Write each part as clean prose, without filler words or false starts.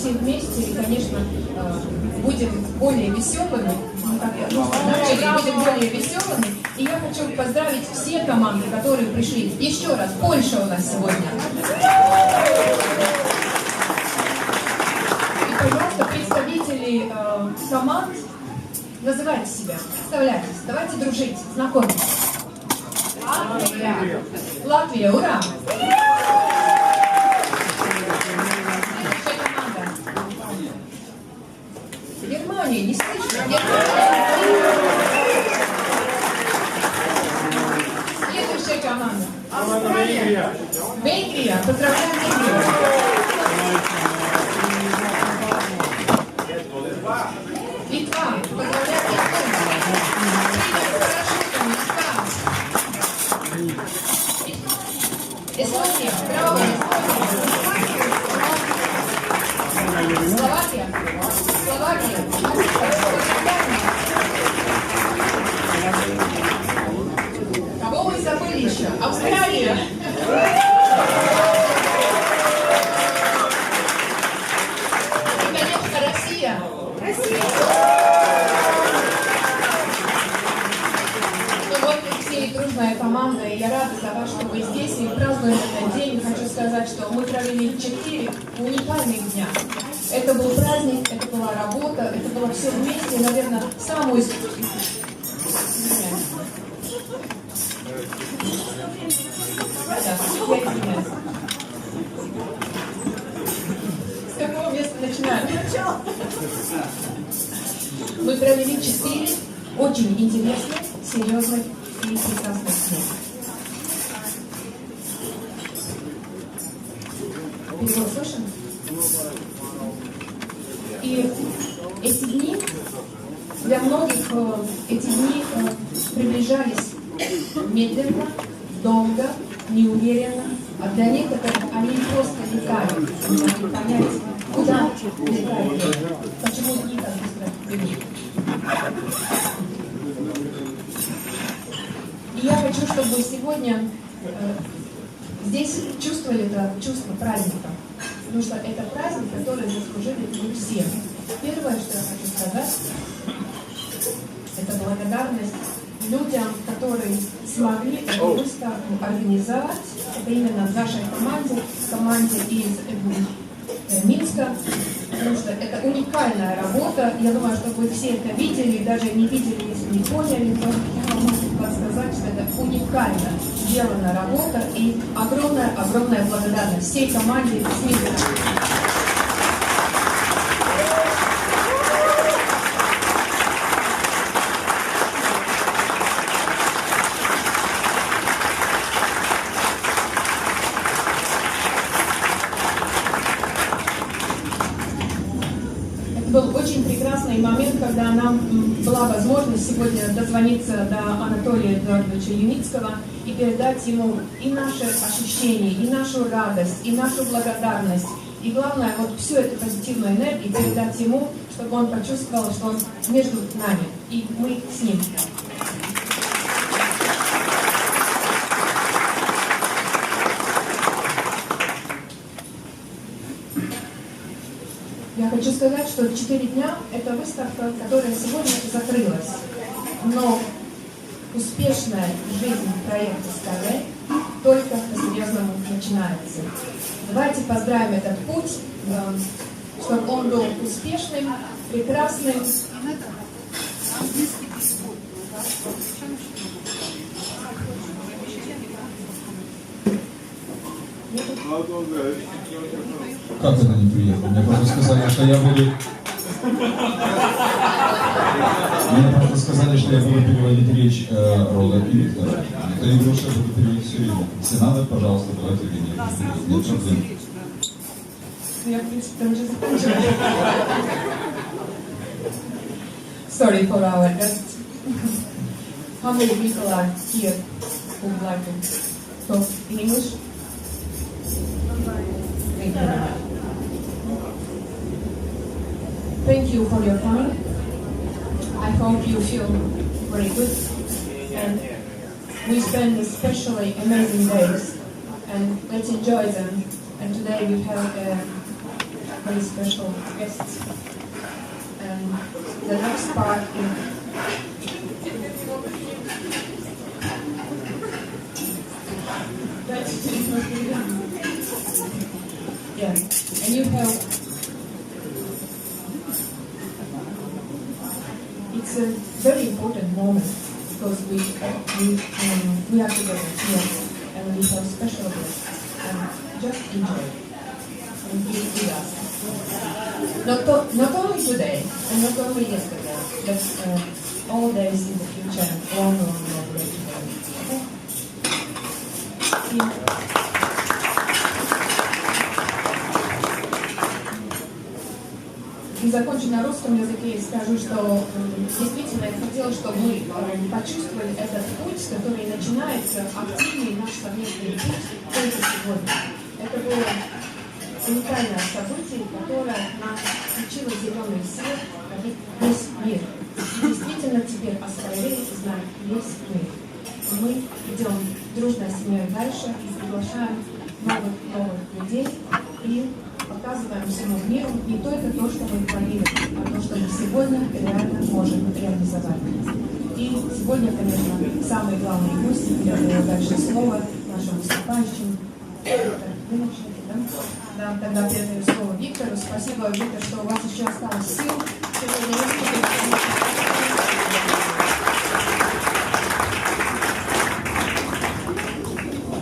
все вместе и, конечно, будем более веселыми. Будем более веселыми. И я хочу поздравить все команды, которые пришли. Еще раз, Польша у нас сегодня. И, пожалуйста, представители команд, называйте себя, представляйтесь, давайте дружить, знакомиться. Латвия. Латвия, ура! Следующая команда. Германия, не слышно. Следующая команда. Австралия. Венгрия. Поздравляем Венгрию. Литва. Поздравляем Литву. Эстония. Браво, Эстония. Словакия. Словакия. Кого мы забыли еще? Австралия. И, конечно, Россия. Россия. Ну вот мы все дружная команда, и я рада за вас, что вы здесь и празднуем этот день. Хочу сказать, что мы провели 4 уникальных дня. Это был праздник, это была работа, это было все вместе, и, наверное, самую... С какого места начинаем? Мы провели 4 очень интересных, серьезных и прекрасных дней. Перевод слышен? И эти дни, для многих эти дни приближались медленно, долго, неуверенно, а для некоторых они просто летали, не понять, куда летают, почему дни так быстро бегут. И я хочу, чтобы вы сегодня здесь чувствовали это чувство праздника. Потому что это праздник, который заслужили мы все. Первое, что я хочу сказать, это благодарность людям, которые смогли эту выставку организовать. Это именно в нашей команде из Минска. Потому что это уникальная работа. Я думаю, что вы все это видели, даже не видели, если не поняли, то я могу сказать, что это уникально сделана работа и огромная благодарность всей команде из Минска. Был очень прекрасный момент, когда нам была возможность сегодня дозвониться до Анатолия Эдуардовича Юницкого и передать ему и наши ощущения, и нашу радость, и нашу благодарность. И главное, вот всю эту позитивную энергию передать ему, чтобы он почувствовал, что он между нами, и мы с ним. Я хочу сказать, что 4 дня – это выставка, которая сегодня закрылась. Но успешная жизнь проекта SkyWay только по-серьезному начинается. Давайте поздравим этот путь, чтобы он был успешным, прекрасным. Как это не приехал? Мне просто сказали, что я буду... Мне просто сказали, что я буду переводить речь Рода и Виктора. Никто не говорил, что я буду переводить все время. Если надо, пожалуйста, давайте меня. Нет проблем. Я, в принципе, там уже закончила. Sorry for our guests. How many people are here who would like to talk in English? Thank you. Thank you for your coming. I hope you feel very good. And we spend especially amazing days. And let's enjoy them. And today we have very special guests. And the next part yeah, and you have, it's a very important moment because we are together here and we have special guests, and just enjoy and be with us. Not only today and not only yesterday, but all days in the future and long together. Okay? И закончу на русском языке и скажу, что действительно я хотела, чтобы мы почувствовали этот путь, который начинается, активный наш совместный путь только сегодня. Это было уникальное событие, которое нам включило зеленый свет в весь мир. И действительно теперь о SkyWay знает весь мир. И мы идем дружной семьей дальше и приглашаем новых людей и показываем всему миру не только то, что мы творили, а то, что мы сегодня реально можем реализовать. И сегодня, конечно, самый главный гость, я даю дальше слово нашим выступающим. Да, тогда передаю слово Виктору. Спасибо, Виктор, что у вас еще осталось сил.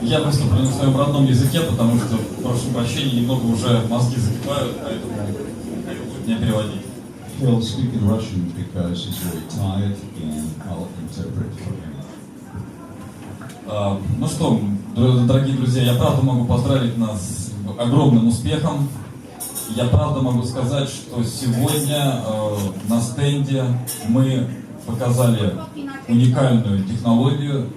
Я выступлю на своем родном языке, потому что, прошу прощения, немного уже мозги закипают, поэтому будет мне переводить. He'll speak in Russian because he's very tired and I'll interpret for him. Ну что, дорогие друзья, я правда могу поздравить нас с огромным успехом. Я правда могу сказать, что сегодня на стенде мы показали уникальную технологию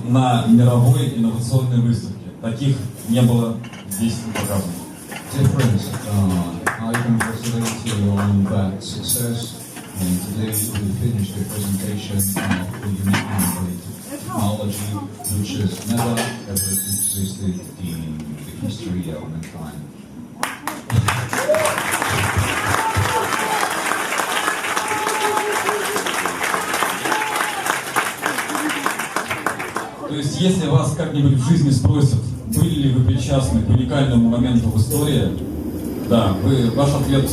на мировой инновационной выставке. Таких не было здесь показано. Dear friends, I congratulate you on that success, and today we finished the presentation of the unique innovative technology which has never ever existed in the history of mankind. То есть, если вас как-нибудь в жизни спросят, были ли вы причастны к уникальному моменту в истории, да, ваш ответ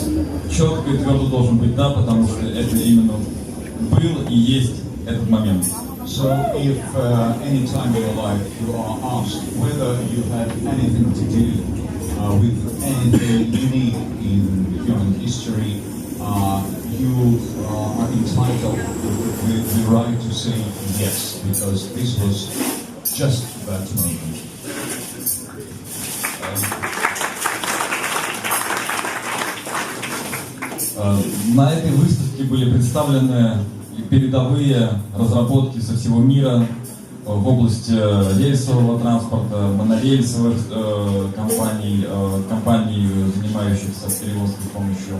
четко и твердо должен быть да, потому что это именно был и есть этот момент. So, if any time in your life you are asked whether you had anything to do with anything unique in human history, you are entitled with the right to say yes, because this was just that moment. На этой выставке были представлены передовые разработки со всего мира в области рельсового транспорта, монорельсовых компаний, занимающихся перевозкой с помощью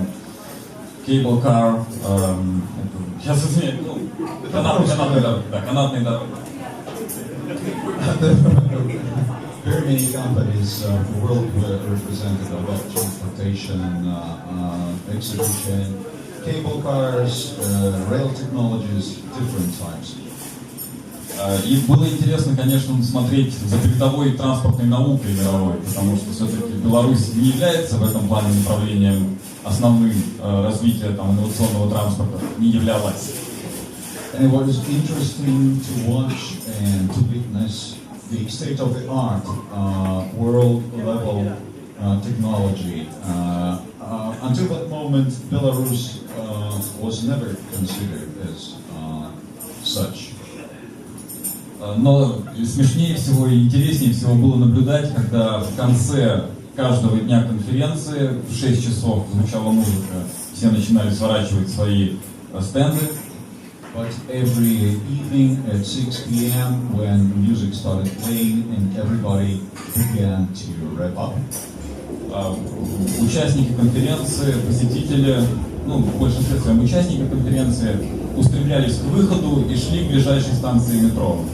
cable car, сейчас извиняюсь, канатные дороги. Very many companies who will represent about transportation, exhibition, cable cars, rail technologies, different types. И было интересно, конечно, смотреть за передовой транспортной наукой мировой, потому что все-таки Беларусь не является в этом плане направлением основным развития инновационного транспорта, не являлась. And it was interesting to watch and to witness the state-of-the-art world-level technology. Until that moment, Belarus was never considered as such. Но смешнее всего и интереснее всего было наблюдать, когда в конце каждого дня конференции в 6 часов звучала музыка, все начинали сворачивать свои стенды. But every evening at 6 p.m. when music started playing and everybody began to wrap up. Участники конференции, посетители, в большинстве своем участники конференции устремлялись к выходу и шли к ближайшей станции метро.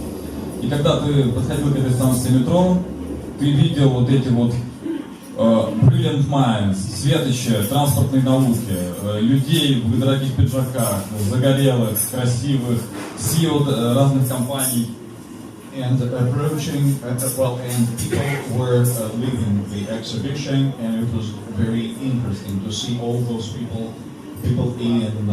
И когда ты подходил к этой станции метро, ты видел вот эти вот brilliant minds, светочи транспортной науки, людей в дорогих пиджаках, загорелых, красивых, CEO разных компаний. And approaching, and people were leaving the exhibition, and it was very interesting to see all those people in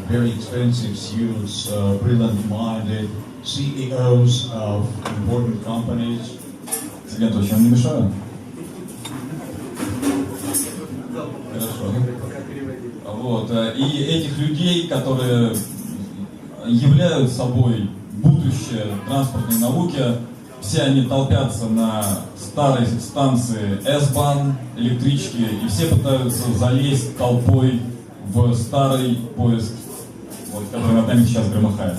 very expensive suits, brilliant-minded CEOs of important companies. Я точно не мешаю? Хорошо. Вот. И этих людей, которые являют собой будущее транспортной науки, все они толпятся на старой станции S-Bahn, электрички, и все пытаются залезть толпой в старый поезд, вот, который над нами сейчас громыхает.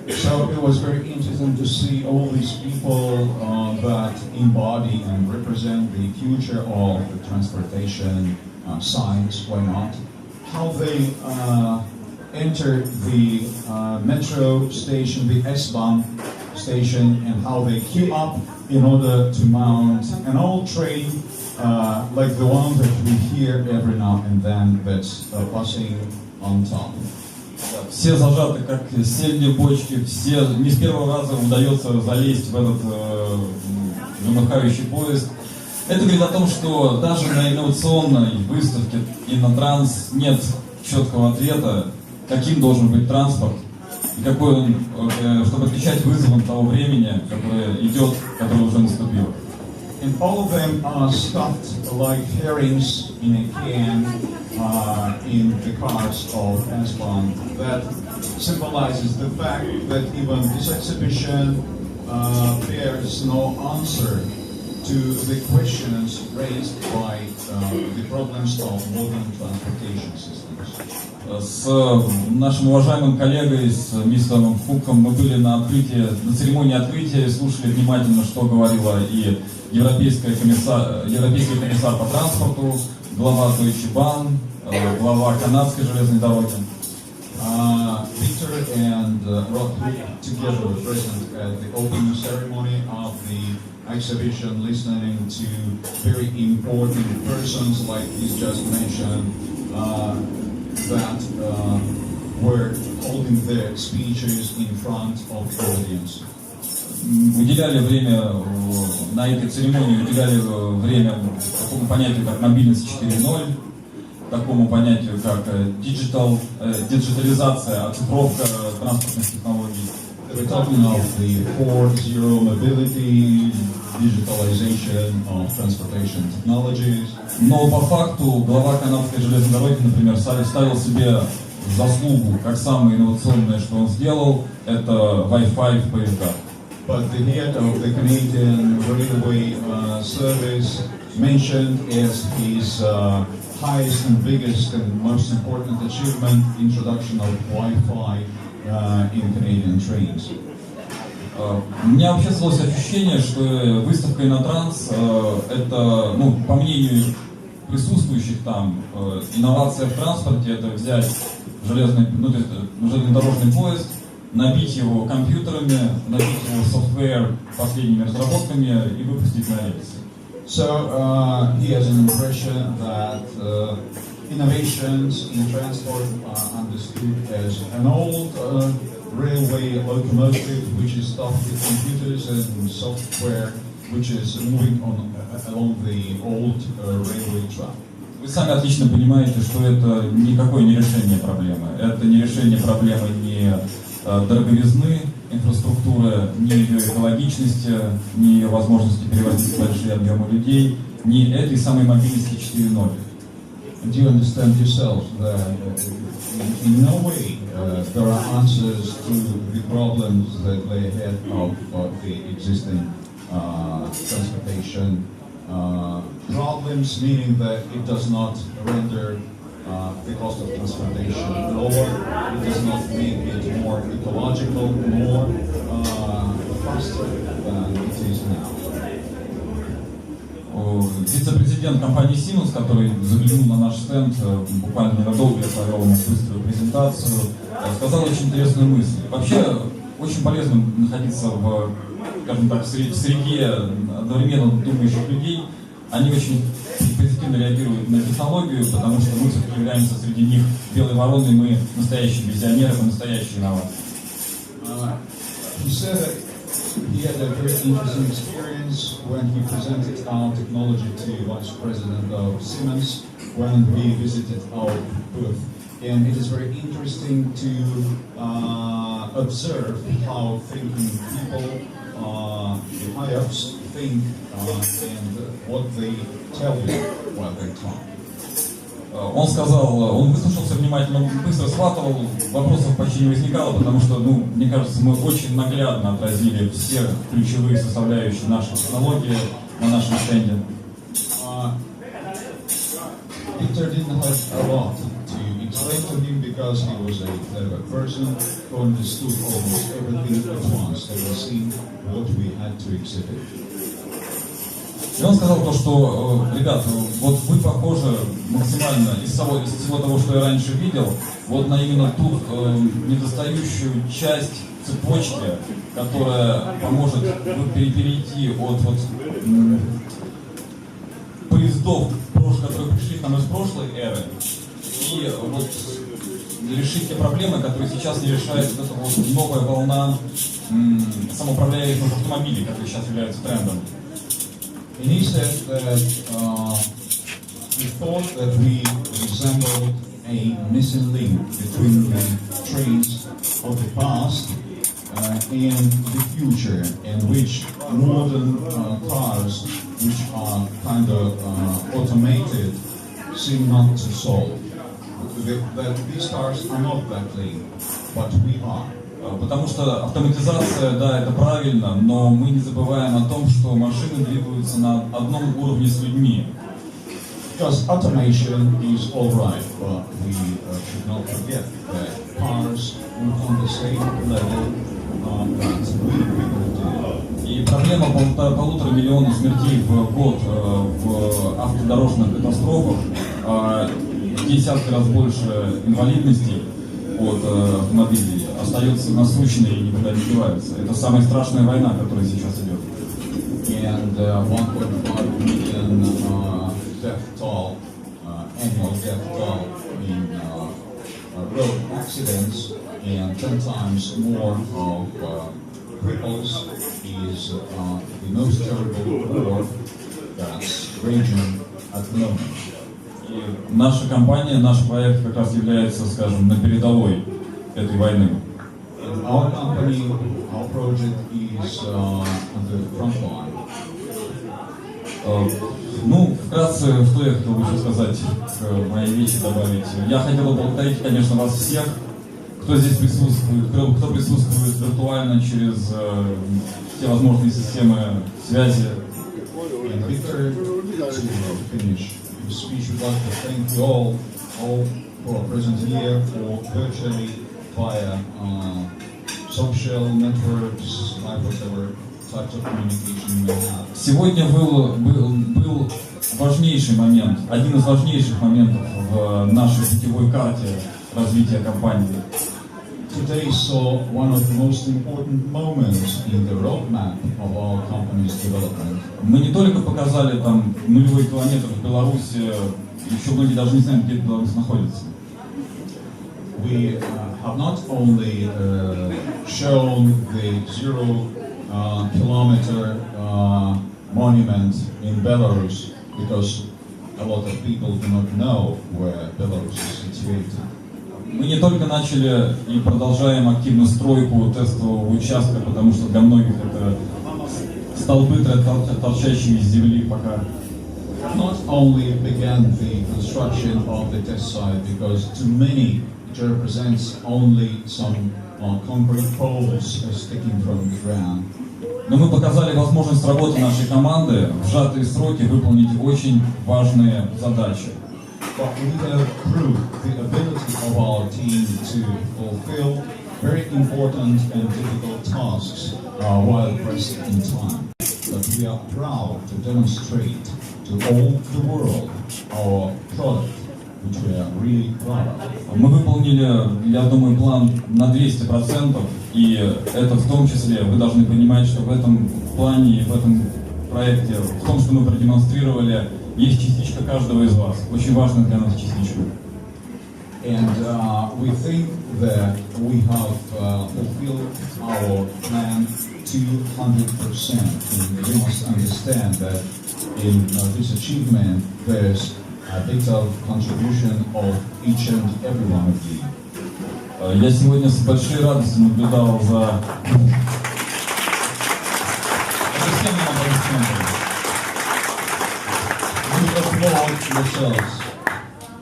So it was very interesting to see all these people that embody and represent the future of the transportation science, why not? How they enter the metro station, the S-Bahn station, and how they queue up in order to mount an old train like the one that we hear every now and then that's passing on top. Все зажаты, как сельди в бочке, все не с первого раза удается залезть в этот замыхающий поезд. Это говорит о том, что даже на инновационной выставке Innotrans нет четкого ответа, каким должен быть транспорт и какой он, чтобы отвечать вызовам того времени, которое идет, которое уже наступило. And all of them are stuffed like herrings in a can in the cars of S-Bahn. That symbolizes the fact that even this exhibition bears no answer to the questions raised by the problems of modern transportation systems. С нашим уважаемым коллегой, с мистером Хуком, мы были на церемонии открытия и слушали внимательно, что говорила и европейский комиссар по транспорту, глава Deutsche Bahn, глава канадской железной дороги. Victor and Rod together were present at the opening ceremony of the exhibition, listening to very important persons like he's just mentioned, that were holding their speeches in front of the audience. Уделяли время на этой церемонии, уделяли время такому понятию, как мобильность 4.0, такому понятию, как диджитализация, оцифровка транспортных технологий. We're talking of the 4.0 mobility, digitalization of transportation technologies. Но по факту глава канадской железной дороги, например, ставил себе заслугу, как самое инновационное, что он сделал, это Wi-Fi в поездах. But the head of the Canadian Railway Service mentioned as his highest and biggest and most important achievement, introduction of Wi-Fi in Canadian trains. У меня вообще создалось ощущение, что выставка Innotrans это, по мнению присутствующих там, инновация в транспорте, это взять железнодорожный поезд, набить его компьютерами, набить его софтвер последними разработками и выпустить на рельсы. So he has an impression that innovations in transport are understood as an old railway locomotive which is stuffed with computers and software which is moving along the old railway track. Вы сами отлично понимаете, что это никакое не решение проблемы. Это не решение проблемы ни дороговизны инфраструктуры, ни ее экологичности, ни ее возможности перевозить большие объемы людей, ни этой самой мобильности 4.0. Do you understand yourself that in no way there are answers to the problems that lay ahead of the existing transportation problems, meaning that it does not render the cost of transportation lower, it does not make it more ecological, more faster than it is now. Вице-президент компании Siemens, который заглянул на наш стенд буквально ненадолго, я провел ему быструю презентацию, сказал очень интересную мысль. Вообще, очень полезно находиться в, скажем так, в среде одновременно думающих людей. Они очень активно реагируют на технологию, потому что мы все-таки являемся среди них белой вороной, мы настоящие визионеры, мы настоящие инноваторы. He said that he had a very interesting experience when he presented our technology to Vice President of Siemens when we visited our booth. And it is very interesting to observe how thinking people, the high-ups, think and what they tell you while they talk. Он сказал, он выслушал все внимательно, быстро схватывал, вопросов почти не возникало, потому что, мне кажется, мы очень наглядно отразили все ключевые составляющие нашей технологии на нашем стенде. Victor didn't have a lot to explain to him because he was a clever person who understood almost everything at once, having seen what we had to exhibit. И он сказал то, что, ребят, вот вы похожи максимально из всего того, что я раньше видел, вот на именно ту недостающую часть цепочки, которая поможет перейти от поездов, которые пришли к нам из прошлой эры, и вот решить те проблемы, которые сейчас не решает вот эта вот новая волна самоуправляемых автомобилей, которые сейчас являются трендом. And he said that he thought that we resembled a missing link between the trains of the past and the future, in which modern cars, which are kind of automated, seem not to solve. That these cars are not that link, but we are. Потому что автоматизация, да, это правильно, но мы не забываем о том, что машины двигаются на одном уровне с людьми. Because automation is all right, but we should not forget that cars are on the same level that we do. И проблема 1,5 миллиона смертей в год в автодорожных катастрофах, в десятки раз больше инвалидностей от автомобилей остается насущной и никуда не девается. Это самая страшная война, которая сейчас идет. And 1.5 million death toll, annual death toll in road accidents, and 10 times more of cripples is the most terrible war that's raging at the moment. И наша компания, наш проект как раз является, скажем, на передовой этой войны. And our company, our project is on the front line. Вкратце, что я хотел бы еще сказать, к моей речи добавить. Я хотел бы поблагодарить, конечно, вас всех, кто здесь присутствует, кто присутствует виртуально через все возможные системы связи. And Victor, to finish his speech, would like to thank you all who are present here or virtually via social networks, like whatever types of communication you may have. Сегодня был важнейший момент, один из важнейших моментов в нашей путевой карте развития компании. Today saw one of the most important moments in the roadmap of our company's development. Мы не только показали там нулевой километр в Беларуси, еще многие даже не знают, где Беларусь находится. We have not only shown the 0-kilometer monument in Belarus, because a lot of people do not know where Belarus is situated. Мы не только начали и продолжаем активно стройку тестового участка, потому что для многих это столбы, торчащие из земли пока. Not only began the construction of the test site, because to many it represents only some concrete poles sticking from the ground. Но мы показали возможность работы нашей команды в сжатые сроки выполнить очень важные задачи. But we have proved the ability of our team to fulfill very important and difficult tasks while pressed in time. But we are proud to demonstrate to all the world our product, which we are really proud of. Мы выполнили, я думаю, план на 200%, и это в том числе, вы должны понимать, что в этом плане и в этом проекте, в том, что мы продемонстрировали, есть частичка каждого из вас. Очень важная для нас частичка. And we think that we have fulfilled our plan 200%. And you must understand that in this achievement, there's a vital contribution of each and every one of you. Я сегодня с большой радостью наблюдал за...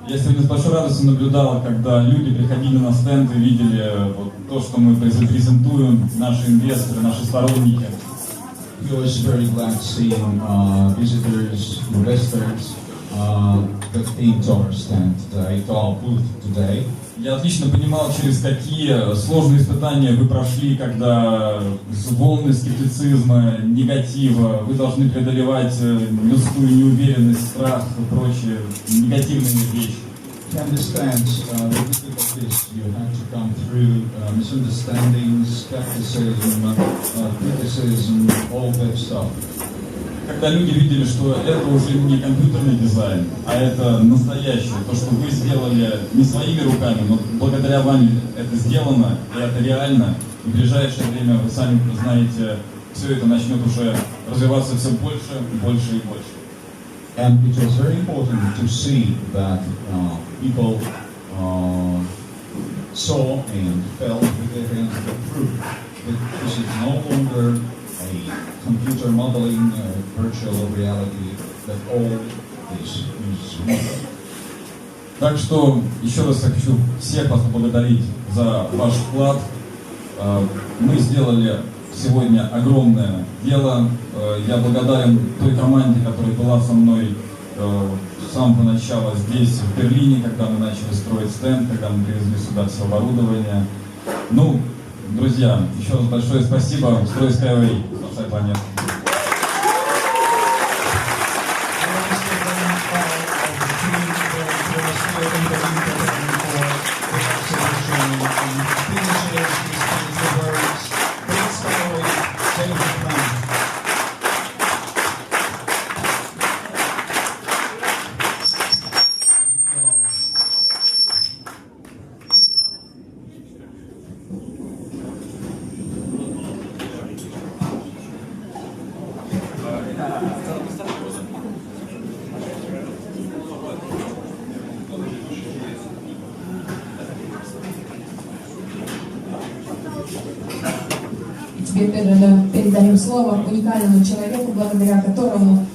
Я сегодня с большой радостью наблюдал, когда люди приходили на стенд и видели вот то, что мы презентуем, наши инвесторы, наши сторонники. He was very glad seeing visitors, investors that came to our stand today, to our booth today. Я отлично понимал, через какие сложные испытания вы прошли, когда волны скептицизма, негатива, вы должны преодолевать людскую неуверенность, страх и прочие негативные вещи. He understands the difficulties you have to come through, misunderstandings, skepticism, criticism, all that stuff. Когда люди видели, что это уже не компьютерный дизайн, а это настоящее, то, что вы сделали не своими руками, но благодаря вам это сделано, и это реально, и в ближайшее время, вы сами знаете, все это начнет уже развиваться все больше, больше и больше. And it was very important to see that people saw and felt with their hands the proof that this is no longer a computer modeling, virtual reality, that all this is real. Так что еще раз я хочу всех вас поблагодарить за ваш вклад. Мы сделали сегодня огромное дело. Я благодарен той команде, которая была со мной с самого начала здесь, в Берлине, когда мы начали строить стенд, когда мы привезли сюда все оборудование. Ну, друзья, еще раз большое спасибо. Строй SkyWay, спасай планету. Теперь передаем слово уникальному человеку, благодаря которому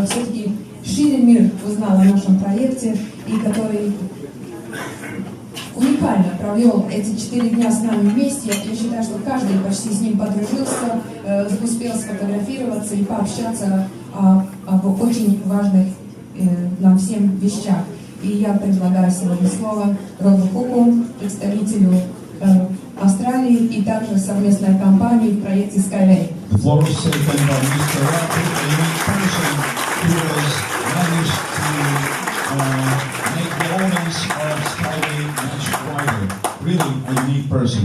все-таки шире мир узнал о нашем проекте и который уникально провел эти 4 дня с нами вместе. Я считаю, что каждый почти с ним подружился, успел сфотографироваться и пообщаться об очень важных нам всем вещах. И я предлагаю сегодня слово Роду Куку, представителю Австралии и также совместной компании в проекте SkyWay. The floor is taken by Mr. Rafi, a unique person who has managed to make the audience of SkyWay much wider. Really a unique person.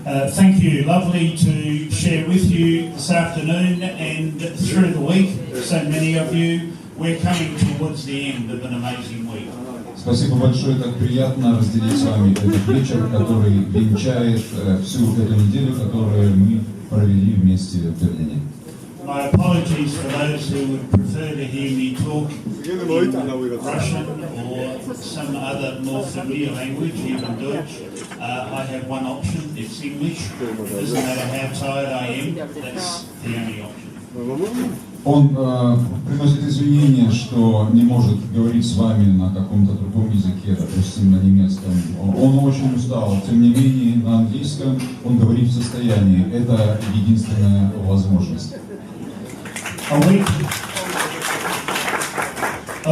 Thank you. Lovely to share with you this afternoon and through the week. So many of you, we're coming towards the end of an amazing week. Спасибо большое, так приятно разделить с вами этот вечер, который венчает всю эту неделю, которую мы провели вместе в Берлине. My apologies for those who would prefer to hear me talk in Russian or some other more familiar language, even Deutsch. I have one option, it's English. It doesn't matter how tired I am, that's the only option. Он приносит извинения, что не может говорить с вами на каком-то другом языке, допустим, на немецком. Он очень устал, тем не менее, на английском он говорит в состоянии. Это единственная возможность. A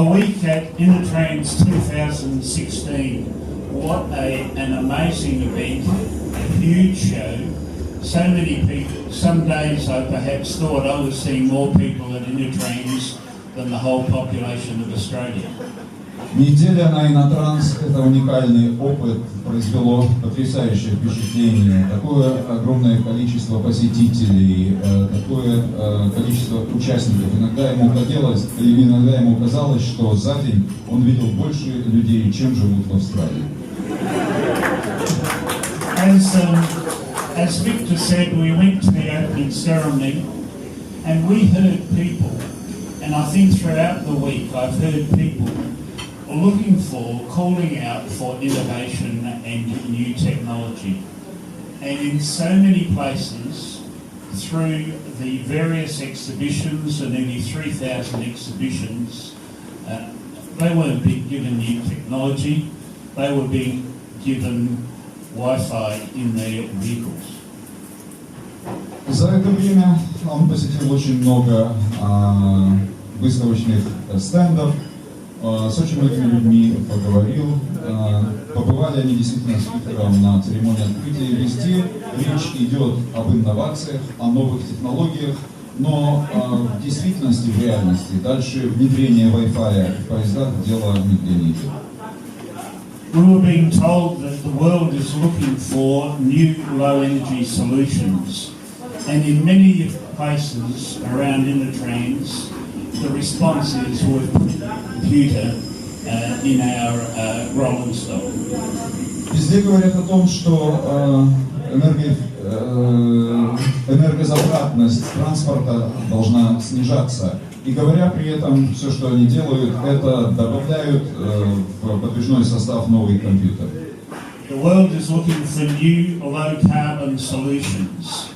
week at Innotrans 2016. What an amazing event, a huge show. So many people, some days I perhaps thought I was seeing more people at Innotrans than the whole population of Australia. Неделя на Innotrans – это уникальный опыт, произвело потрясающее впечатление. Такое огромное количество посетителей, такое количество участников. Иногда ему казалось, что за день он видел больше людей, чем живут в Австралии. As Victor said, we went to the opening ceremony and we heard people, and I think throughout the week I've heard people calling out for innovation and new technology. And in so many places, through the various exhibitions, and nearly 3,000 exhibitions, they weren't being given new technology, they were being given Wi-Fi in their vehicles. За это время он посетил очень много выставочных стендов, с очень многими людьми поговорил. Побывали они действительно спикером на церемонии открытия. Везде речь идет об инновациях, о новых технологиях, но в действительности, в реальности, дальше внедрение Wi-Fi в поездах дело нигде не идет. We were being told that the world is looking for new low-energy solutions, and in many places around Innotrans, the response is we've put a computer in our rolling stock. Везде говорят о том, что энергозатратность транспорта должна снижаться. И говоря при этом, все, что они делают, это добавляют в подвижной состав новый компьютер. The world is looking for new low-carbon solutions,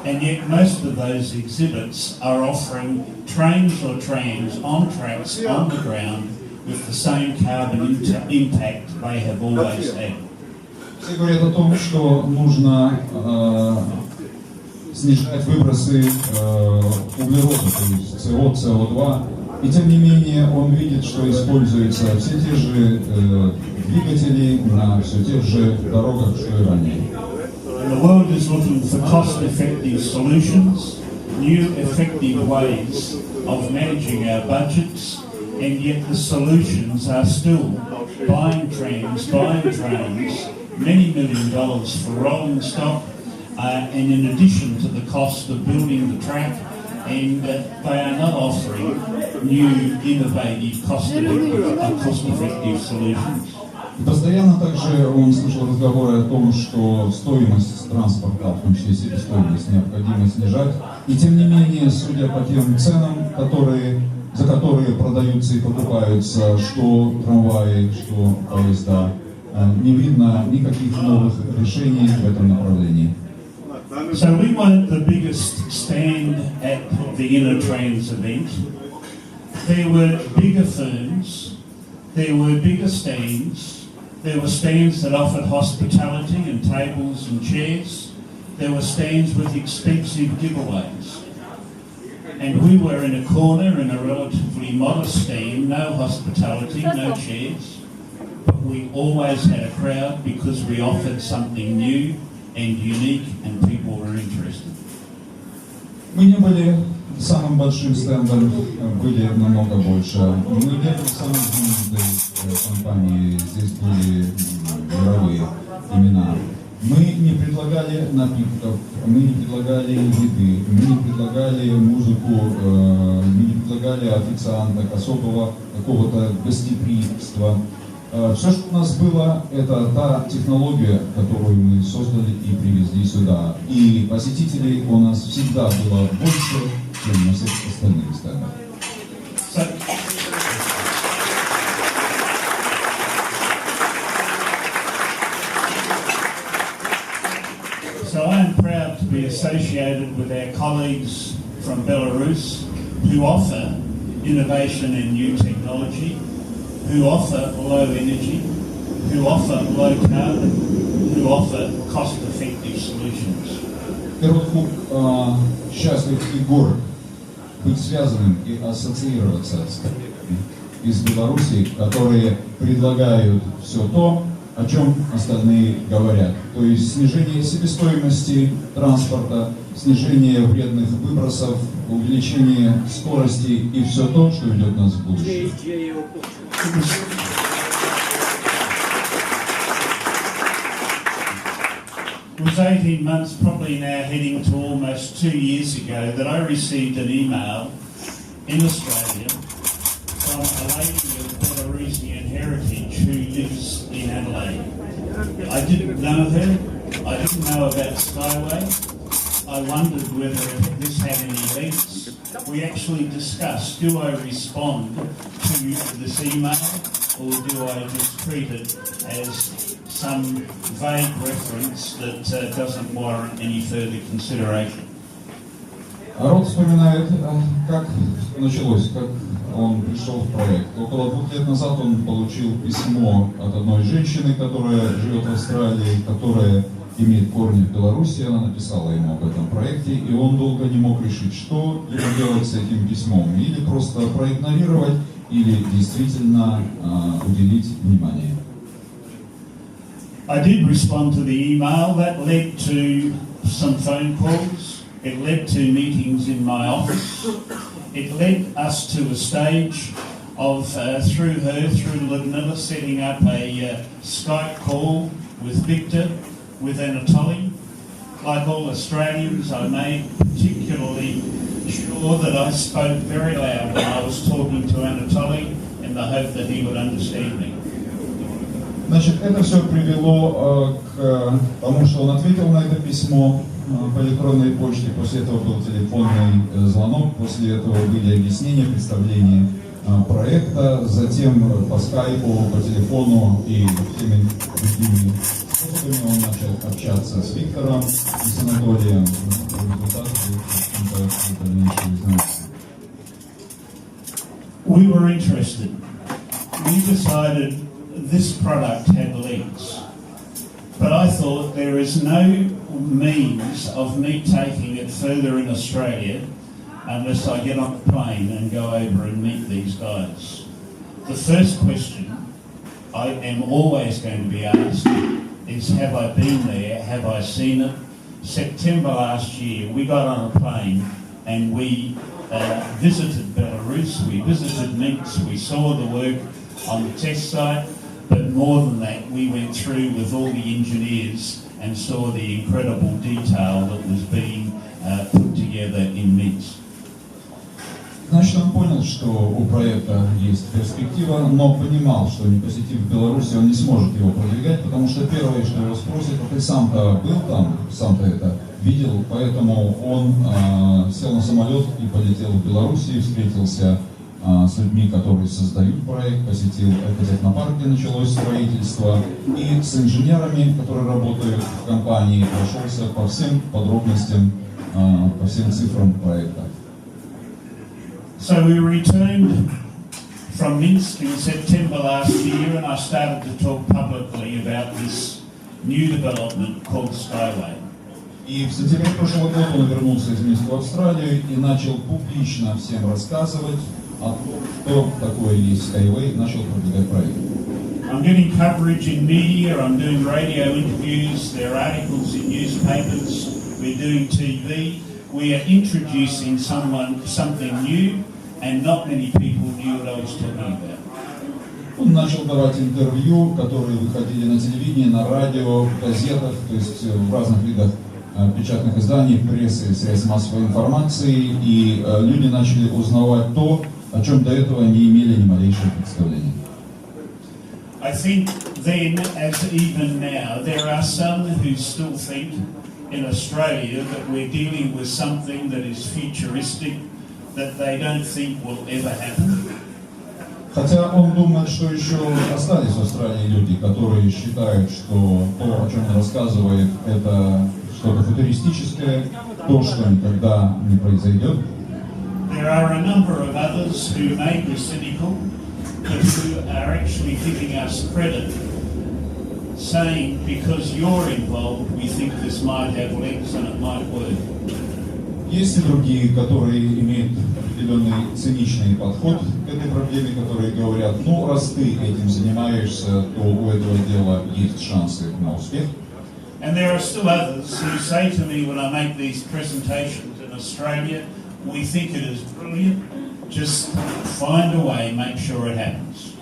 and yet most of those exhibits are offering trains or trams on tracks on the ground with the same carbon impact they have always had. Все говорят о том, что нужно снижать выбросы углерода, то есть СО, СО2. И тем не менее он видит, что используются все те же двигатели на все тех же дорогах, что и ранее. The world is looking for cost-effective solutions, new effective ways of managing our budgets, and yet the solutions are still buying trams, buying trains, many $1 million for rolling stock, and in addition to the cost of building the track, and they are not offering new, innovative, cost-effective solutions. Постоянно также он слышал разговоры о том, что стоимость транспорта, в том числе себестоимость, необходимо снижать. И тем не менее, судя по тем ценам, за которые продаются и покупаются что трамваи, что поезда, не видно никаких новых решений в этом направлении. So we weren't the biggest stand at the Innotrans event. There were bigger firms, there were bigger stands, there were stands that offered hospitality and tables and chairs, there were stands with expensive giveaways. And we were in a corner in a relatively modest stand, no hospitality, no chairs, but we always had a crowd because we offered something new and unique, and people were interested. Мы не были самым большим стендом, были намного больше. Мы не были самой звездой компании, здесь были мировые имена. Мы не предлагали напитков, мы не предлагали еды, мы не предлагали музыку, мы не предлагали официанток, особого какого-то гостеприимства. Все, что у нас было, это та технология, которую мы создали и привезли сюда. И посетителей у нас всегда было больше, чем на всех остальных стендах. So I am proud to be associated with our colleagues from Belarus who offer innovation and new technology, who offer low energy, who offer low carbon, who offer cost-effective solutions. Первых счастлив и горд быть связанным и ассоциироваться с коллегами из Беларуси, которые предлагают все то, о чем остальные говорят. То есть снижение себестоимости транспорта, снижение вредных выбросов, увеличение скорости и все то, что ведет нас в будущее. It was 18 months, probably now heading to almost 2 years ago, that I received an email in Australia from a lady of Belarusian heritage who lives in Adelaide. I didn't know her. I didn't know about SkyWay. I wondered whether this had any links. We actually discussed, do I respond to this email or do I just treat it as some vague reference that doesn't warrant any further consideration? Рот вспоминает, как началось, как он пришел в проект. Около 2 лет назад он получил письмо от одной женщины, которая живет в Австралии, которая имеет корни в Беларуси. Она написала ему об этом проекте, и он долго не мог решить, что ему делать с этим письмом. Или просто проигнорировать, или действительно уделить внимание. I did respond to the email. That led to some phone calls. It led to meetings in my office. It led us to a stage of, through Ludmilla, setting up a Skype call with Victor, with Anatoly. Like all Australians, I made particularly sure that I spoke very loud when I was talking to Anatoly in the hope that he would understand me. Значит, это все привело к тому, что он ответил на это письмо по электронной почте, после этого был телефонный звонок, после этого были объяснения, представления проекта, затем по скайпу, по телефону и всеми другими способами он начал общаться с Виктором и с Анатолием. We were interested. We decided this product had legs, but I thought there is no means of me taking it further in Australia unless I get on a plane and go over and meet these guys. The first question I am always going to be asked is, have I been there? Have I seen it? September last year, we got on a plane and we visited Belarus, we visited Minsk, we saw the work on the test site, but more than that, we went through with all the engineers and saw the incredible detail that was being put together in Minsk. Значит, он понял, что у проекта есть перспектива, но понимал, что не посетив Беларусь, он не сможет его продвигать, потому что первое, что его спросят, ты сам-то был там, сам-то это видел, поэтому он сел на самолет и полетел в Беларусь, встретился с людьми, которые создают проект, посетил экотехнопарк, где началось строительство, и с инженерами, которые работают в компании, прошелся по всем подробностям, по всем цифрам проекта. So we returned from Minsk in September last year, and I started to talk publicly about this new development called SkyWay. И в сентябре прошлого года он вернулся из Минска в Австралию и начал публично всем рассказывать о том, что такое есть SkyWay, начал продвигать проект. I'm getting coverage in media, I'm doing radio interviews, there are articles in newspapers, we're doing TV. We are introducing something new, and not many people knew what I was talking about. Он начал давать интервью, которые выходили на телевидении, на радио, в газетах, то есть в разных видах печатных изданий, прессы, средств массовой информации, и люди начали узнавать то, о чем до этого не имели ни малейшего представления. I think then, as even now, there are some who still think in Australia that we're dealing with something that is futuristic, that they don't think will ever happen. Хотя он думает, что еще остались в Австралии люди, которые считают, что то, о чем он рассказывает, это что-то футуристическое, то, что никогда не произойдет. There are a number of others who may be cynical, but who are actually giving us credit, saying because you're involved, we think this might have legs and it might work. Есть и другие, которые имеют определенный циничный подход к этой проблеме, которые говорят, ну, раз ты этим занимаешься, то у этого дела есть шансы на успех. And there are still others who say to me when I make these presentations in Australia, we think it is brilliant, just find a way, make sure it happens.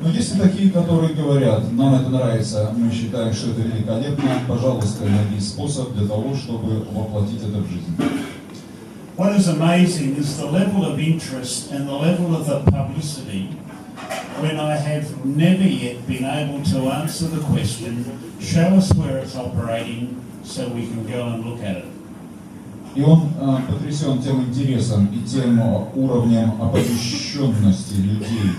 Но есть и такие, которые говорят, нам это нравится, мы считаем, что это великолепно, пожалуйста, найди способ для того, чтобы воплотить это в жизнь. What is amazing is the level of interest and the level of the publicity when I have never yet been able to answer the question, show us where it's operating so we can go and look at it. И он потрясен тем интересом и тем уровнем оповещенности людей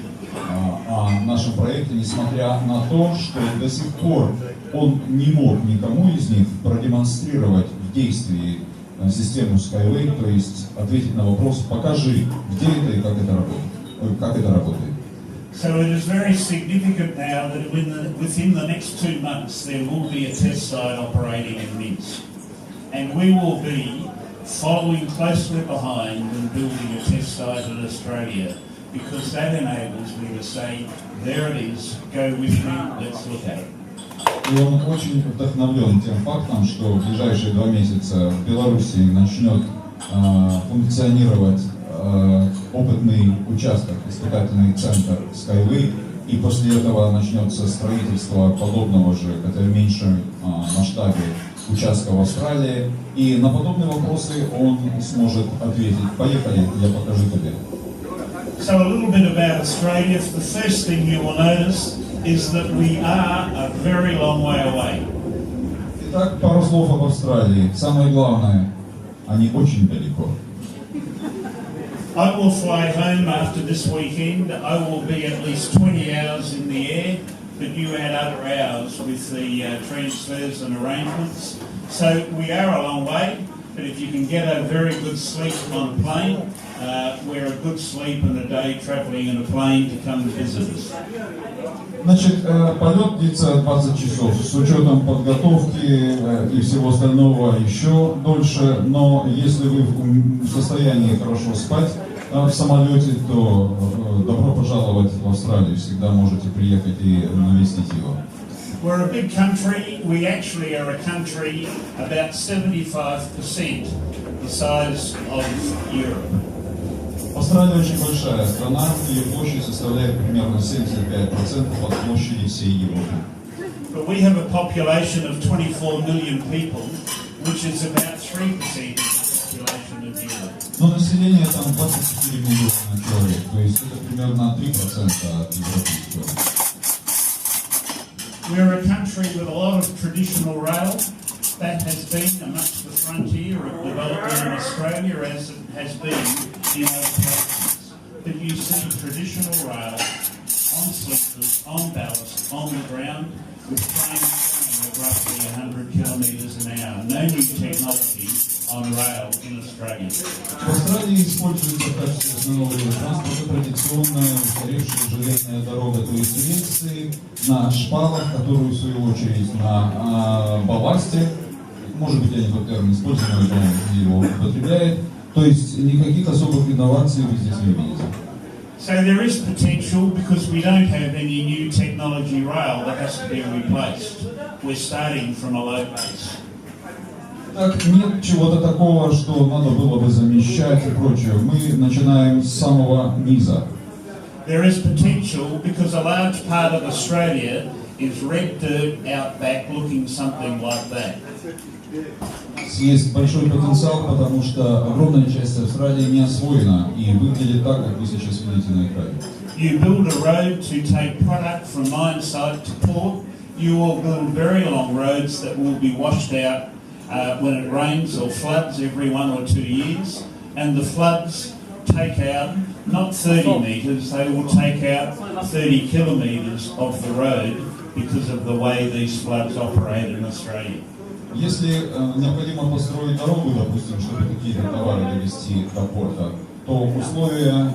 о нашем проекте, несмотря на то, что до сих пор он не мог никому из них продемонстрировать в действии систему SkyWay, то есть ответить на вопрос, покажи, где это и как это работает. So it is very significant now that within the next 2 months there will be a test site operating in Minsk. And we will be following closely behind and building a test site in Australia, because that enables me to say, there it is, go with me, let's look at it. И он очень вдохновлен тем фактом, что в ближайшие 2 месяца в Беларуси начнет функционировать опытный участок, испытательный центр SkyWay, и после этого начнется строительство подобного же, хотя в меньшем масштабе, участка в Австралии, и на подобные вопросы он сможет ответить. Поехали, я покажу тебе. So a little bit about Australia. The first thing you will notice is that we are a very long way away. Итак, пару слов об Австралии. Самое главное, они очень далеко. I will fly home after this weekend. I will be at least 20 hours in the air, but you add other hours with the transfers and arrangements. So we are a long way, but if you can get a very good sleep on a plane, we're a good sleep and a day travelling in a plane to come and visit us. Значит, полет длится 20 часов, с учетом подготовки и всего остального еще дольше, но если вы в состоянии хорошо спать в самолете, то добро пожаловать в Австралию, всегда можете приехать и навестить его. We're a big country. We actually are a country about 75% the size of Europe. Австралия очень большая страна, ее площадь составляет примерно 75% от площади всей Европы. But we have a population of 24 million people, which is about 3% of the population of Europe. Но население там 24 миллиона человек, то есть это примерно 3% от европейского. We're a country with a lot of traditional rail. That has been amongst the frontier of development in Australia, as it has been in other places. But you see traditional rail on sleepers, on ballast, on the ground, with trains going at roughly 100 kilometres an hour. No new technology on rail in Australia. В Австралии используется в качестве основного вида транспорта традиционная устаревшая железная дорога, то есть рельсы на шпалах, которые в свою очередь на балласте. Может быть, я не тот термин использую, но он его употребляет. То есть никаких особых инноваций вы здесь не видите. So there is potential because we don't have any new technology rail that has to be replaced. We're starting from a low base. Так, нет чего-то такого, что надо было бы замещать и прочее. Мы начинаем с самого низа. There is potential because a large part of Australia is red dirt out back looking something like that. Есть большой потенциал, потому что огромная часть Австралии не освоена и выглядит так, как вы сейчас видите на экране. You build a road to take product from mine site to port. You will build very long roads that will be washed out when it rains or floods every 1 or 2 years. And the floods take out not 30 metres, they will take out 30 kilometres of the road because of the way these floods operate in Australia. Если необходимо построить дорогу, допустим, чтобы какие-то товары довести до порта, то условия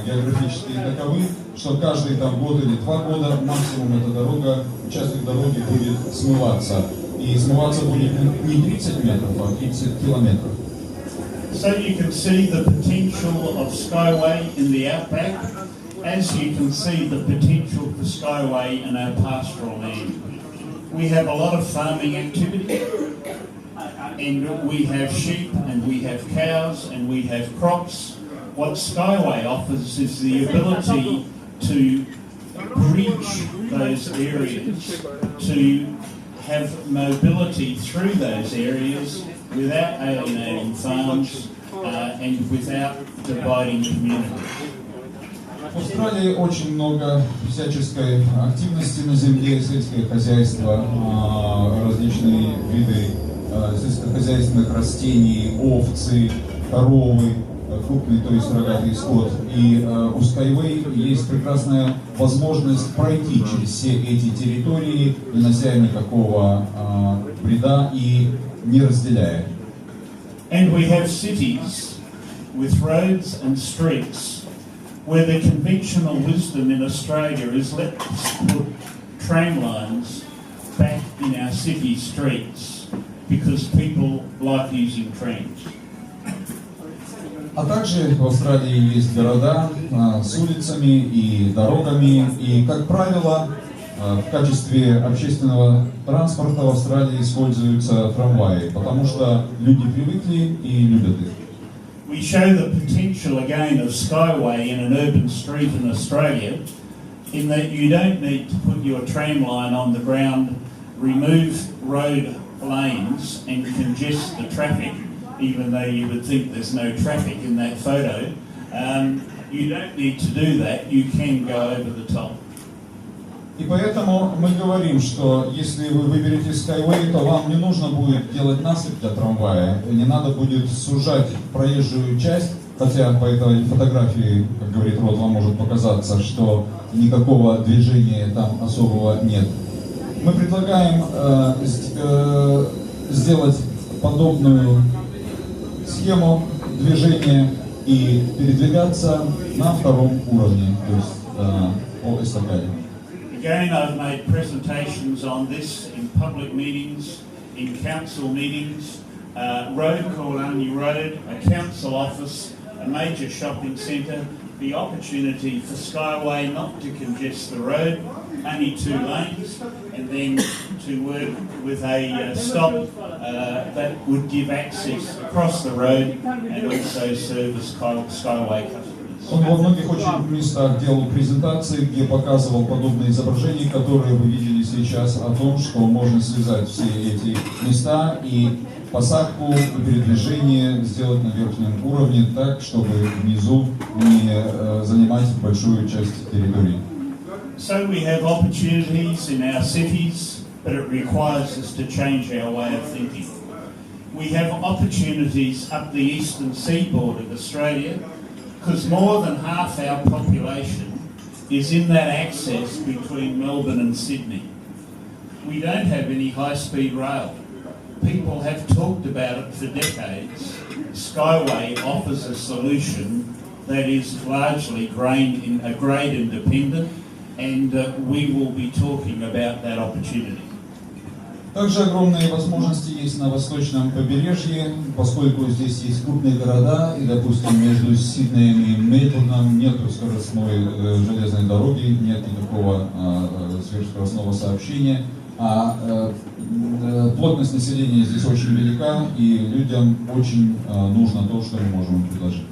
географические таковы, что каждый там год или 2 года максимум эта дорога, участок дороги будет смываться. И смываться будет не 30 метров, а 30 километров. So you can see the potential of SkyWay in the outback, as you can see the potential for SkyWay in our pastoral land. We have a lot of farming activity, and we have sheep, and we have cows, and we have crops. What SkyWay offers is the ability to bridge those areas to have mobility through those areas without alienating farms and without dividing communities. В Австралии очень много всяческой активности на земле, сельское хозяйство, различные виды сельскохозяйственных растений, овцы, коровы, крупный, то есть рогатый скот. И у SkyWay есть прекрасная возможность пройти через все эти территории, не нося никакого вреда и не разделяя. And we have cities with roads and streets where the conventional wisdom in Australia is let's put tram lines back in our city streets because people like using trams. А также в Австралии есть города с улицами и дорогами, и, как правило, в качестве общественного транспорта в Австралии используются трамваи, потому что люди привыкли и любят их. We show the potential again of SkyWay in an urban street in Australia, in that you don't need to put your tram line on the ground, remove road lanes and congest the traffic, even though you would think there's no traffic in that photo. You don't need to do that, you can go over the top. И поэтому мы говорим, что если вы выберете SkyWay, то вам не нужно будет делать насыпь для трамвая, не надо будет сужать проезжую часть, хотя по этой фотографии, как говорит Род, вам может показаться, что никакого движения там особого нет. Мы предлагаем сделать подобную схему движения и передвигаться на втором уровне, то есть по эстакаде. Again, I've made presentations on this in public meetings, in council meetings, road called Army Road, a council office, a major shopping centre, the opportunity for SkyWay not to congest the road, only 2 lanes, and then to work with a stop that would give access across the road and also serve as SkyWay customers. Он во многих очень местах делал презентации, где показывал подобные изображения, которые вы видели сейчас, о том, что можно связать все эти места и посадку и передвижение сделать на верхнем уровне так, чтобы внизу не занимать большую часть территории. So we have opportunities in our cities, but it requires us to change our way of thinking. We have opportunities up the eastern seaboard of Australia, because more than half our population is in that access between Melbourne and Sydney. We don't have any high-speed rail. People have talked about it for decades. SkyWay offers a solution that is largely grade independent, and we will be talking about that opportunity. Также огромные возможности есть на восточном побережье, поскольку здесь есть крупные города, и, допустим, между Сиднеем и Мельбурном нет скоростной железной дороги, нет никакого сверхскоростного сообщения, а плотность населения здесь очень велика, и людям очень нужно то, что мы можем им предложить.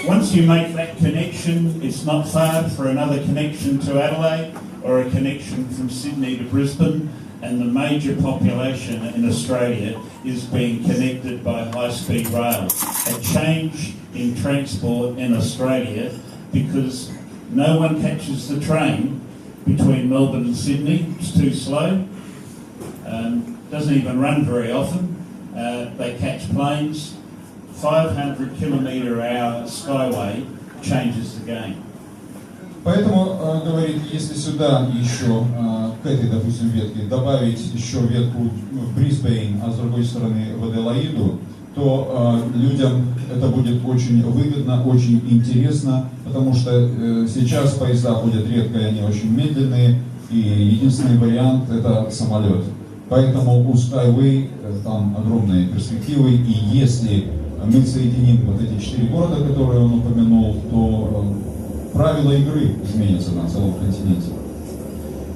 Once you make that connection, it's not far for another connection to Adelaide or a connection from Sydney to Brisbane. And the major population in Australia is being connected by high-speed rail. A change in transport in Australia because no one catches the train between Melbourne and Sydney. It's too slow. Doesn't even run very often. They catch planes. 500 km/h SkyWay changes the game. Поэтому, говорит, если сюда еще, к этой, допустим, ветке, добавить еще ветку в Брисбейн, а с другой стороны в Аделаиду, то людям это будет очень выгодно, очень интересно, потому что сейчас поезда ходят редко, и они очень медленные, и единственный вариант это самолет. Поэтому у SkyWay там огромные перспективы, и если мы соединим вот эти 4 города, которые он упомянул, то правила игры изменятся на целом континенте.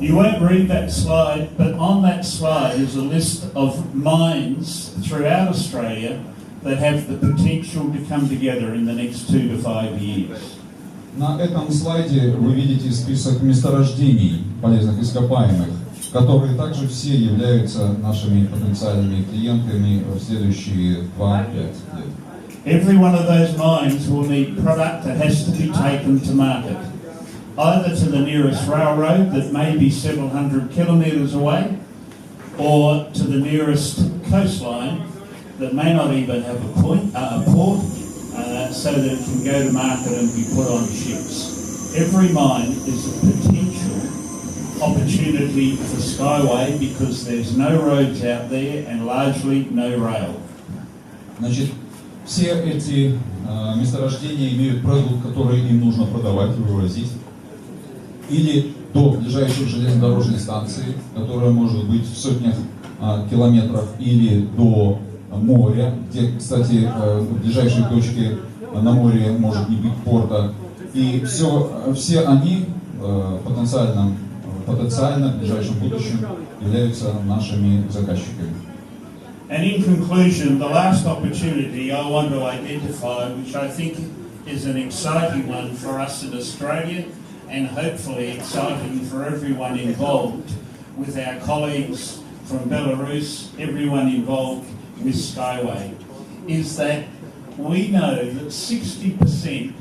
You won't read that slide, but on that slide is a list of mines throughout Australia that have the potential to come together in the next 2 to 5 years. На этом слайде вы видите список месторождений полезных ископаемых, которые также все являются нашими потенциальными клиентами в следующие 2-5 лет. Every one of those mines will need product that has to be taken to market, either to the nearest railroad that may be several hundred kilometres away, or to the nearest coastline that may not even have a port, so that it can go to market and be put on ships. Every mine is a potential opportunity for SkyWay because there's no roads out there and largely no rail. Значит, все эти месторождения имеют продукт, который им нужно продавать и вывозить, или до ближайшей железнодорожной станции, которая может быть в сотнях километров, или до моря, где, кстати, в ближайшей точке на море может не быть порта. И все они потенциально в ближайшем будущем являются нашими заказчиками. And in conclusion, the last opportunity I want to identify, which I think is an exciting one for us in Australia, and hopefully exciting for everyone involved, with our colleagues from Belarus, everyone involved with SkyWay, is that we know that 60%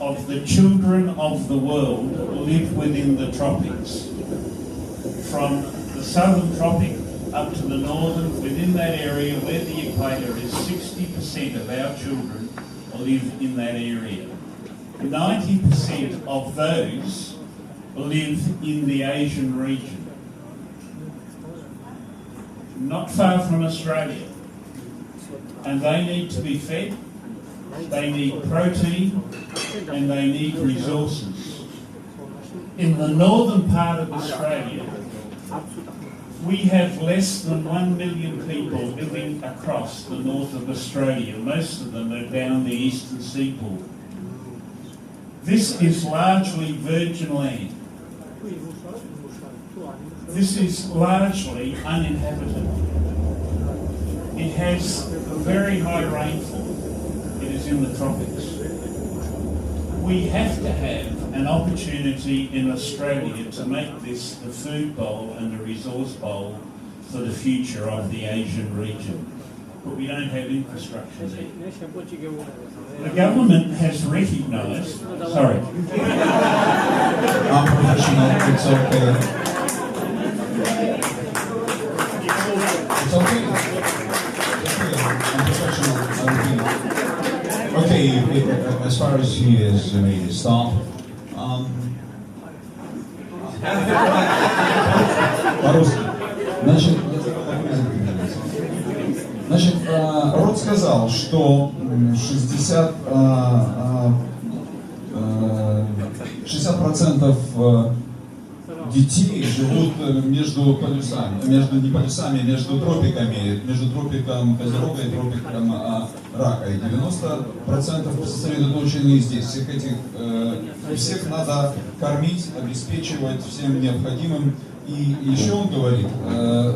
of the children of the world live within the tropics. From the southern tropic up to the northern, within that area where the equator is, 60% of our children live in that area. 90% of those live in the Asian region, not far from Australia. And they need to be fed, they need protein, and they need resources. In the northern part of Australia, we have less than 1 million people living across the north of Australia. Most of them are down the eastern seaboard. This is largely virgin land. This is largely uninhabited. It has very high rainfall. It is in the tropics. We have to have an opportunity in Australia to make this the food bowl and the resource bowl for the future of the Asian region. But we don't have infrastructure there. The government has recognised... Sorry. I'm professional, it's okay. It's okay. I'm professional, okay, as far as he is made a start, по-русски. Значит, Род сказал, что 60% детей живут между полюсами, не полюсами, между тропиками, между тропиком Козерога и тропиком Рака. И 90% сосредоточены здесь. Всех надо кормить, обеспечивать всем необходимым. И еще он говорит,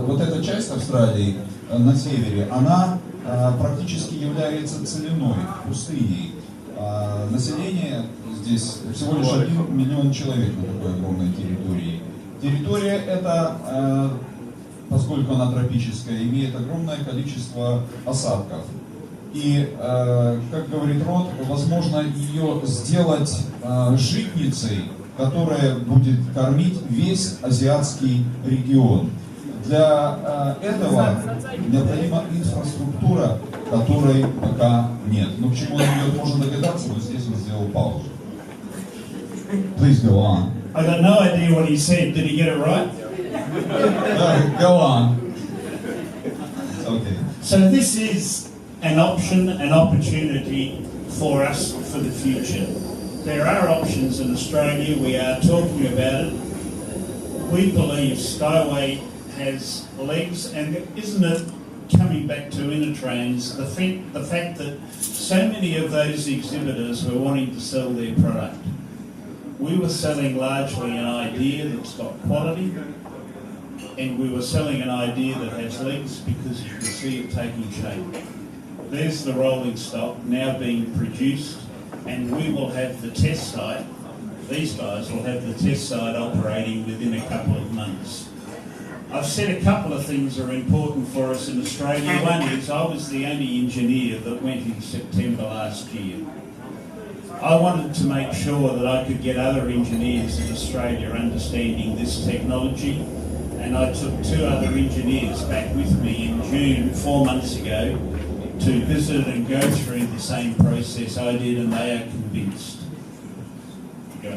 вот эта часть Австралии на севере, она практически является целиной, пустыней. Население здесь всего лишь 1 миллион человек на такой огромной территории. Территория эта, поскольку она тропическая, имеет огромное количество осадков. И, как говорит Род, возможно ее сделать житницей, которая будет кормить весь азиатский регион. Для этого необходима инфраструктура, которой пока нет. Но к чему он идет, можно догадаться, но здесь он сделал паузу. Please go on. I got no idea what he said. Did he get it right? Go on. Okay. So this is an option, an opportunity for us for the future. There are options in Australia. We are talking about it. We believe SkyWay has legs, and isn't it, coming back to Innotrans, the fact that so many of those exhibitors were wanting to sell their product. We were selling largely an idea that's got quality, and we were selling an idea that has legs because you can see it taking shape. There's the rolling stock now being produced, and we will have the test site these guys will have the test site operating within a couple of months. I've said a couple of things are important for us in Australia. One is I was the only engineer that went in September last year. I wanted to make sure that I could get other engineers in Australia understanding this technology, and I took 2 other engineers back with me in June 4 months ago to visit and go through the same process I did, and they are convinced. Go.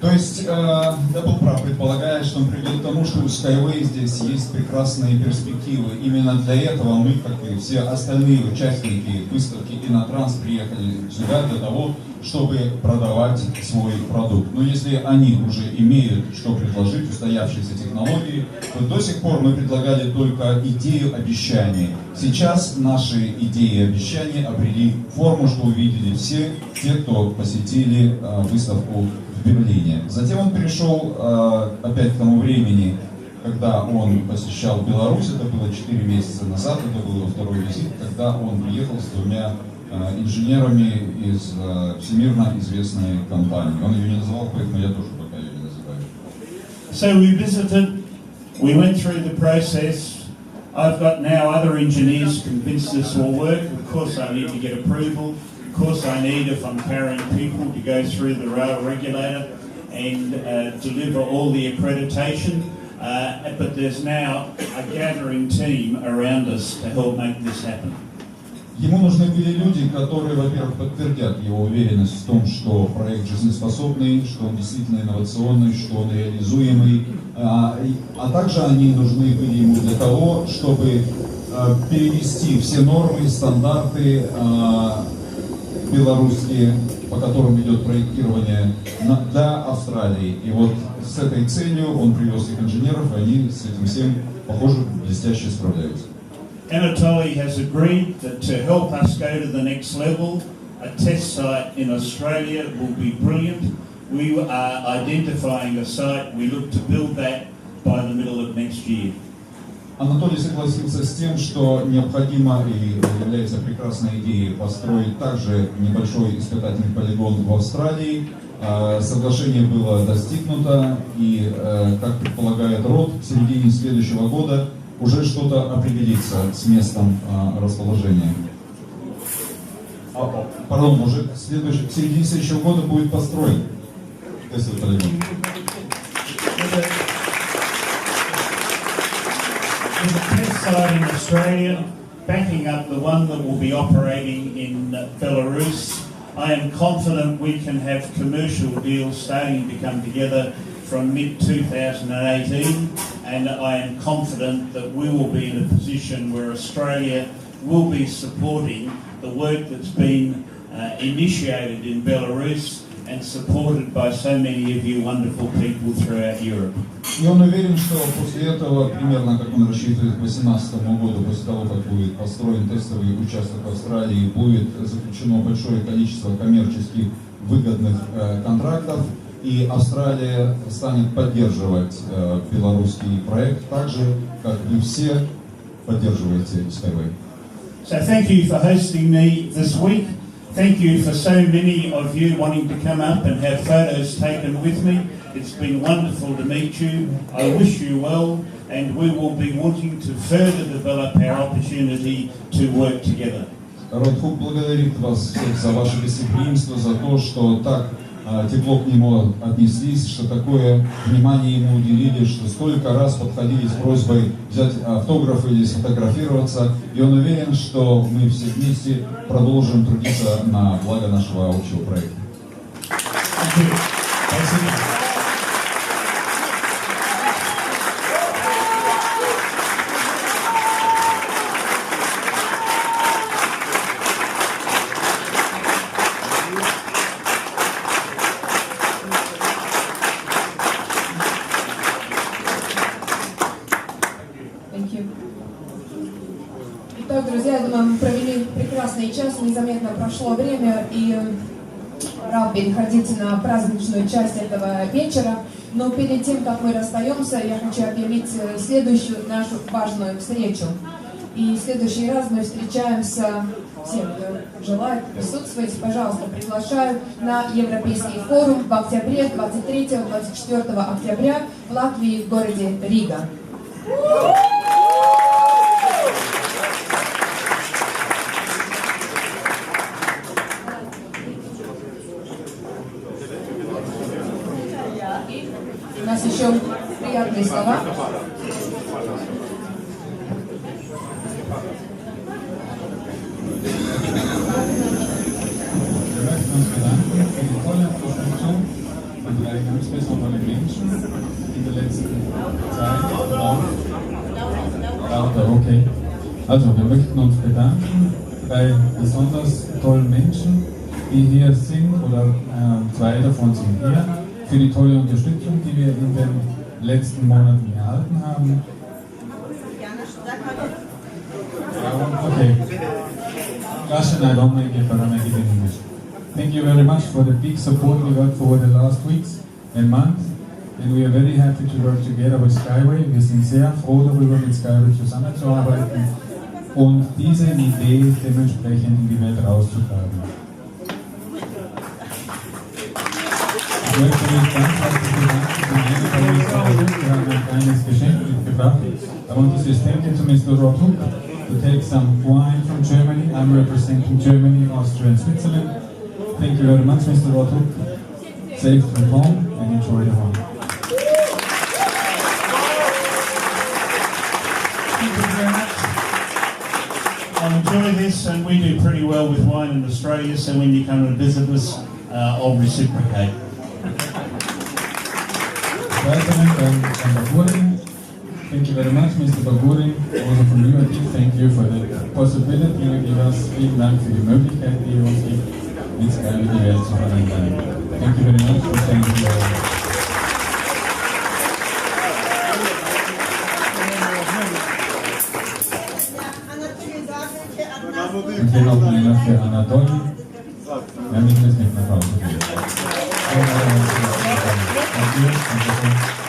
То есть я был прав, предполагая, что он придет к тому, что у SkyWay здесь есть прекрасные перспективы. Именно для этого мы, как и все остальные участники выставки Innotrans, приехали сюда для того, чтобы продавать свой продукт. Но если они уже имеют что предложить, устоявшиеся технологии, то до сих пор мы предлагали только идею обещаний. Сейчас наши идеи и обещания обрели форму, что увидели все те, кто посетили выставку в Берлине. Затем он перешел опять к тому времени, когда он посещал Беларусь, это было 4 месяца назад, это был его второй визит, когда он приехал с 2 инженерами из всемирно известной компании. Он ее не называл, поэтому я тоже пока ее не называю. So we visited, we went through the process. I've got now other engineers convinced this will work. Of course I need to get approval. Of course I need, if I'm carrying people, to go through the rail regulator and deliver all the accreditation. But there's now a gathering team around us to help make this happen. Ему нужны были люди, которые, во-первых, подтвердят его уверенность в том, что проект жизнеспособный, что он действительно инновационный, что он реализуемый, а также они нужны были ему для того, чтобы перевести все нормы, стандарты белорусские, по которым идет проектирование, для Австралии. И вот с этой целью он привез их инженеров, и они с этим всем, похоже, блестяще справляются. Anatoly has agreed that to help us go to the next level, a test site in Australia will be brilliant. We are identifying a site. We look to build that by the middle of next year. Анатолий согласился с тем, что необходимо и является прекрасной идеей построить также небольшой испытательный полигон в Австралии. Соглашение было достигнуто, и, как предполагает РОД, к середине следующего года уже что-то определится с местом расположения. Пардон, уже к середине следующего года будет построен тестовый полигон. With a test site in Australia, backing up the one that will be operating in Belarus, I am confident we can have commercial deals starting to come together from mid-2018, and I am confident that we will be in a position where Australia will be supporting the work that's been initiated in Belarus and supported by so many of you wonderful people throughout Europe. И он уверен, что после этого, примерно как он рассчитывает к 2018 году, после того, как будет построен тестовый участок в Австралии, будет заключено большое количество коммерческих выгодных контрактов, и Австралия станет поддерживать белорусский проект так же, как вы все поддерживаете SkyWay. So thank you for hosting me this week. Thank you for so many of you wanting to come up and have photos taken with me. It's been wonderful to meet you. I wish you well, and we will be wanting to further develop our opportunity to work together. Родхук благодарит вас всех за ваше гостеприимство, за то, что так тепло к нему отнеслись, что такое внимание ему уделили, что столько раз подходили с просьбой взять автограф или сфотографироваться. И он уверен, что мы все вместе продолжим трудиться на благо нашего общего проекта. Спасибо. Итак, друзья, я думаю, мы провели прекрасный час, незаметно прошло время, и рад переходить на праздничную часть этого вечера. Но перед тем, как мы расстаемся, я хочу объявить следующую нашу важную встречу. И в следующий раз мы встречаемся, все, кто желает присутствовать, пожалуйста, приглашаю на Европейский форум в октябре, 23-24 октября в Латвии, в городе Рига. У нас еще приятные слова. Wir möchten uns bedanken für die tolle Unterstützung von drei ganz besonderen Menschen in der letzten Zeit. Okay. Also, wir möchten uns bedanken bei besonders tollen Menschen, die hier sind, oder zwei davon sind hier, für die tolle Unterstützung, die wir in den letzten Monaten erhalten haben. Okay. Thank you very much for the big support we got for the last weeks and months, and we are very happy to work together with SkyWay. Wir sind sehr froh darüber, mit SkyWay zusammenzuarbeiten und diese Idee dementsprechend in die Welt rauszutragen. Ich möchte mich ganz herzlich bedanken. Wir haben ein kleines Geschenk mitgebracht. I want to say thank you to Mr. Rothuk to take some wine from Germany. I'm representing Germany, Austria and Switzerland. Thank you very much, Mr. Rothuk. Safe from home and enjoy the wine. Thank you very much. I enjoy this, and we do pretty well with wine in Australia, so when you come and visit us, I'll reciprocate. Thank you very much, Mr. Bagurin. Also from you, thank you for the possibility you give us. Vielen Dank für die Möglichkeit, die ihr uns gibt, mit SkyWay die Welt zu verändern. Thank you very much for thanking you all. Und hier noch einer für Anatoli. Ja, nicht nach Hause gehen. Danke.